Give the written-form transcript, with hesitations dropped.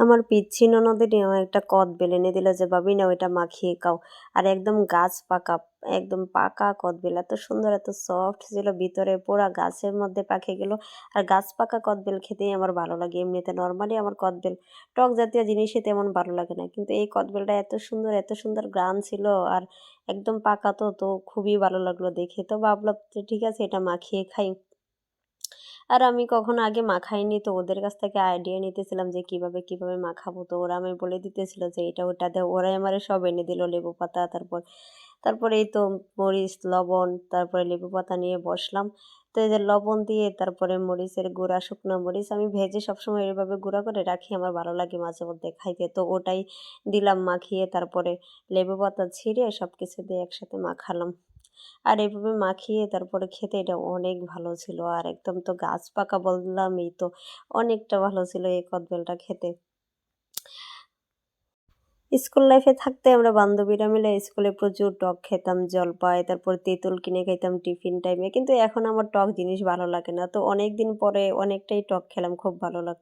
আমার পিচ্ছি ননদের আমার একটা কদবেল এনে দিল যে ভাবি না ওইটা মাখিয়ে খাও। আর একদম গাছ পাকা, একদম পাকা কদবেল, এত সুন্দর এত সফট ছিল, ভিতরে পুরা গাছের মধ্যে পাকে গেল। আর গাছ পাকা কদবেল খেতেই আমার ভালো লাগে। এমনিতে নর্মালি আমার কদবেল টক জাতীয় জিনিসই তেমন ভালো লাগে না, কিন্তু এই কদবেলটা এত সুন্দর গ্রান ছিল। আর একদম পাকা, তো খুবই ভালো লাগলো দেখে। তো ভাবলাম যে ঠিক আছে এটা মাখিয়ে খাই। আর আমি কখনো আগে মাখাইনি, তো ওদের কাছ থেকে আইডিয়া নিতেছিলাম যে কিভাবে মাখাবো। তো ওরা আমায় বলে দিতেছিল যে এটা ওটা দেও, ওরাই আমারে সব এনে দিল, লেবু পাতা, তারপরে এই তো মরিচ, লবণ, তারপরে লেবু পাতা নিয়ে বসলাম। তো এই যে লবণ দিয়ে তারপরে মরিচের গুঁড়া, শুকনো মরিচ আমি ভেজে সবসময় এভাবে গুঁড়া করে রাখি, আমার ভালো লাগে মাঝে মধ্যে খাইতে। তো ওটাই দিলাম মাখিয়ে, তারপরে লেবু পাতা ছিঁড়ে সব কিছু দিয়ে একসাথে মাখালাম। আর এভাবে মাখিয়ে তারপরে খেতে এটা অনেক ভালো ছিল। আর একদম তো গাছ পাকা বললামই তো, অনেকটা ভালো ছিল এই কদবেলটা খেতে। স্কুল লাইফে থাকতে আমরা বান্ধবীরা মিলে স্কুলে প্রচুর টক খেতাম, জলপাই, তারপর তেঁতুল কিনে খাইতাম টিফিন টাইমে। কিন্তু এখন আমার টক জিনিস ভালো লাগে না। তো অনেকদিন পরে অনেকটাই টক খেলাম, খুব ভালো লাগলো।